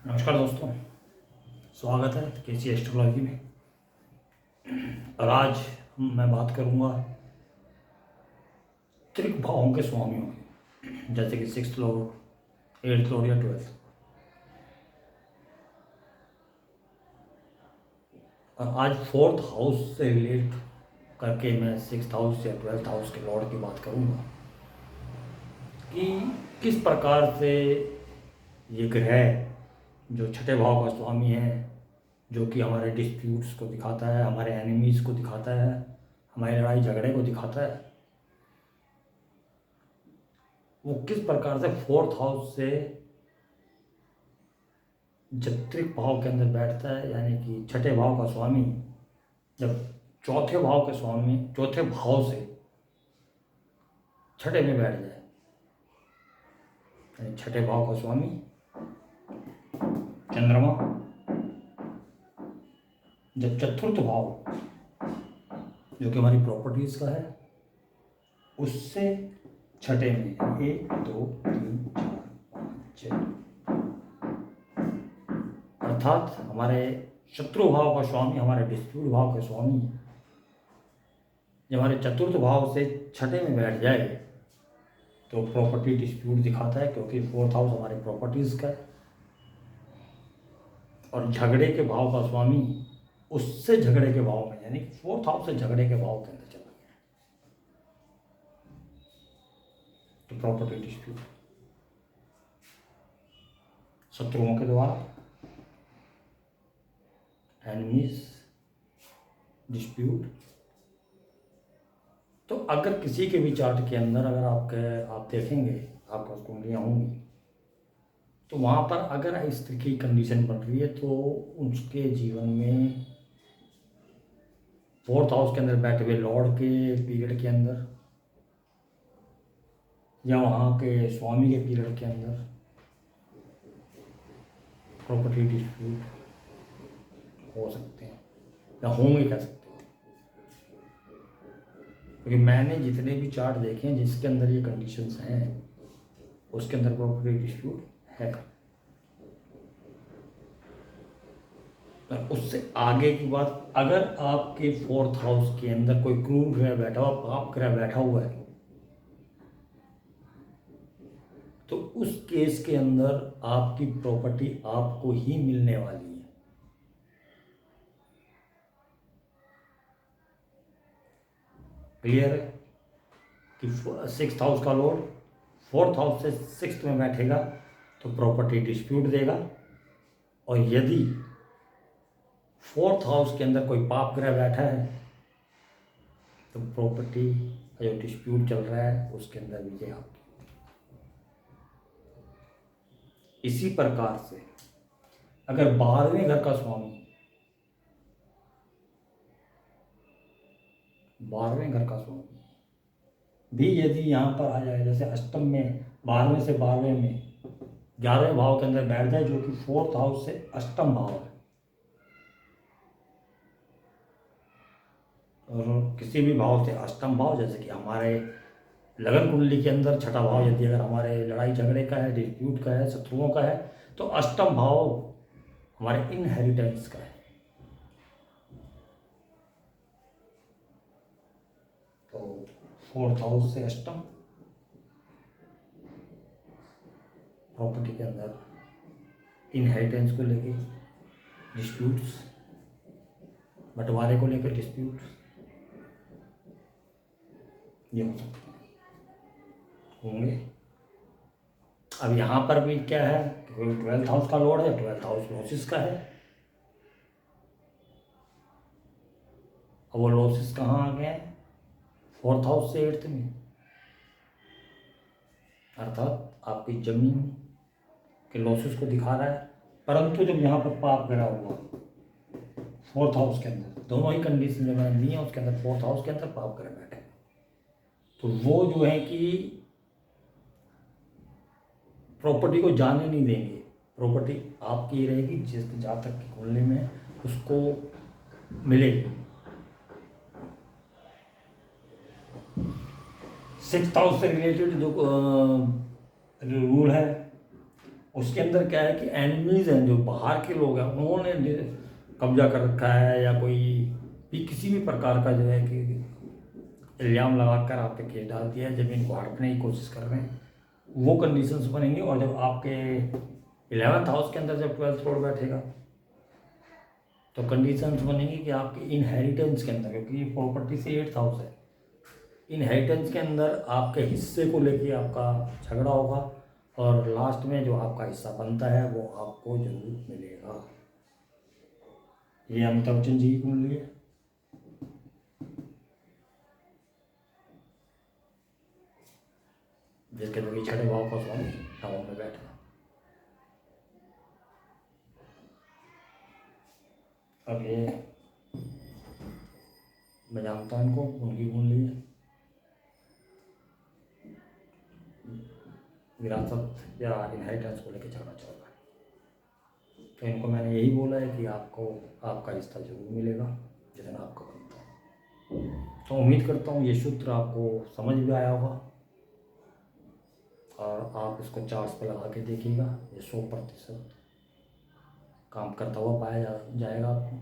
नमस्कार दोस्तों, स्वागत है केसी एस्ट्रोलॉजी में। और आज मैं बात करूंगा त्रिक भावों के स्वामियों की, जैसे कि 6th लॉर्ड, 8th लॉर्ड या 12th। और आज 4th हाउस से रिलेट करके मैं 6th हाउस या 12th हाउस के लॉर्ड की बात करूंगा कि किस प्रकार से ये ग्रह जो छठे भाव का स्वामी है, जो कि हमारे डिस्प्यूट्स को दिखाता है, हमारे एनिमीज़ को दिखाता है, हमारी लड़ाई झगड़े को दिखाता है, वो किस प्रकार से 4th हाउस से जब त्रिक भाव के अंदर बैठता है, यानी कि छठे भाव का स्वामी जब चौथे भाव के स्वामी चौथे भाव से छठे में बैठ जाए, यानी छठे भाव का स्वामी चंद्रमा जब चतुर्थ भाव जो कि हमारी प्रॉपर्टीज का है उससे छठे में 1 2 3 4 5 6, अर्थात हमारे शत्रु भाव का स्वामी, हमारे डिस्प्यूट भाव के स्वामी जब हमारे चतुर्थ भाव से छठे में बैठ जाए तो प्रॉपर्टी डिस्प्यूट दिखाता है, क्योंकि 4th हाउस हमारे प्रॉपर्टीज का है। और झगड़े के भाव का स्वामी उससे झगड़े के भाव में, यानी 4th हाउस से झगड़े के भाव के अंदर चला गया तो प्रॉपर्टी डिस्प्यूट, शत्रुओं के द्वारा, एनिमीज, डिस्प्यूट। तो अगर किसी के भी चार्ट के अंदर अगर आप देखेंगे, आपका कुंडलियाँ होंगी, तो वहाँ पर अगर इस तरह की कंडीशन बन रही है तो उसके जीवन में 4th हाउस के अंदर बैठे हुए लॉर्ड के पीरियड के अंदर या वहाँ के स्वामी के पीरियड के अंदर प्रॉपर्टी डिस्प्यूट हो सकते हैं या होंगे, कह सकते हैं। क्योंकि मैंने जितने भी चार्ट देखे हैं जिसके अंदर ये कंडीशंस हैं उसके अंदर प्रॉपर्टी डिस्प्यूट है। उससे आगे की बात, अगर आपके 4th हाउस के अंदर कोई क्रूर ग्रह बैठा हुआ, पाप ग्रह बैठा हुआ है, तो उस केस के अंदर आपकी प्रॉपर्टी आपको ही मिलने वाली है। क्लियर है कि 6th हाउस का लॉर्ड 4th हाउस से 6th में बैठेगा तो प्रॉपर्टी डिस्प्यूट देगा। और यदि 4th हाउस के अंदर कोई पाप ग्रह बैठा है तो प्रॉपर्टी जो डिस्प्यूट चल रहा है उसके अंदर विजय आपकी। इसी प्रकार से अगर 12वें घर का स्वामी 12वें घर का स्वामी भी यदि यहाँ पर आ जाए, जैसे अष्टम में 12वें से 12वें में 11वें भाव के अंदर बैठ जाए, जो कि 4th हाउस से अष्टम भाव है, और किसी भी भाव से अष्टम भाव, जैसे कि हमारे लगन कुंडली के अंदर छठा भाव यदि अगर हमारे लड़ाई झगड़े का है, डिस्प्यूट का है, शत्रुओं का है, तो अष्टम भाव हमारे इनहेरिटेंस का है। तो 4th हाउस से अष्टम प्रॉपर्टी के अंदर इनहेरिटेंस को लेके डिस्प्यूट्स, बंटवारे को लेकर डिस्प्यूट ये हो सकते होंगे। अब यहाँ पर भी क्या है, 12th हाउस का लॉर्ड है, 12th हाउस लॉसेस का है। अब वो लॉसेस कहाँ आ गए, 4th हाउस से 8th में, अर्थात आपकी जमीन के लॉसेस को दिखा रहा है। परंतु जब यहाँ पर पाप गिरा हुआ 4th हाउस के अंदर, दोनों ही कंडीशन जो मैंने दी है उसके अंदर 4th हाउस के अंदर पाप गिरा बैठे, तो वो जो है कि प्रॉपर्टी को जाने नहीं देंगे, प्रॉपर्टी आपकी रहेगी, जिस जहाँ तक की खुलने में उसको मिलेगी। 6th हाउस से रिलेटेड जो रूल है उसके अंदर क्या है कि एनिमीज हैं, जो बाहर के लोग हैं, उन्होंने कब्जा कर रखा है, या कोई भी किसी भी प्रकार का जो है कि इल्ज़ाम लगाकर आप पे केस डाल दिया है, ज़मीन को हड़पने की कोशिश कर रहे हैं, वो कंडीशंस बनेंगी। और जब आपके 11th हाउस के अंदर जब 12th लॉर्ड बैठेगा तो कंडीशंस बनेंगी कि आपके इनहेरिटेंस के अंदर, क्योंकि ये प्रॉपर्टी से 8th हाउस है, इनहेरिटेंस के अंदर आपके हिस्से को लेके आपका झगड़ा होगा, और लास्ट में जो आपका हिस्सा बनता है वो आपको जरूर मिलेगा। ये अमिताभ बच्चन जी की कुंडली है। जिसके जो कि 6ठे भाव का स्वामी टाउन में बैठा है। अब ये मैं जानता हूँ इनको, उनकी कुंडली है। विरासत या इनहेरिटेंस को लेकर झगड़ा चल रहा है, तो इनको मैंने यही बोला है कि आपको आपका रिश्ता जरूर मिलेगा जितना आपका बनता है। तो उम्मीद करता हूँ ये सूत्र आपको समझ भी आया होगा, और आप इसको चार्ट्स पर लगा के देखिएगा, ये 100% काम करता हुआ पाया जाएगा आपको।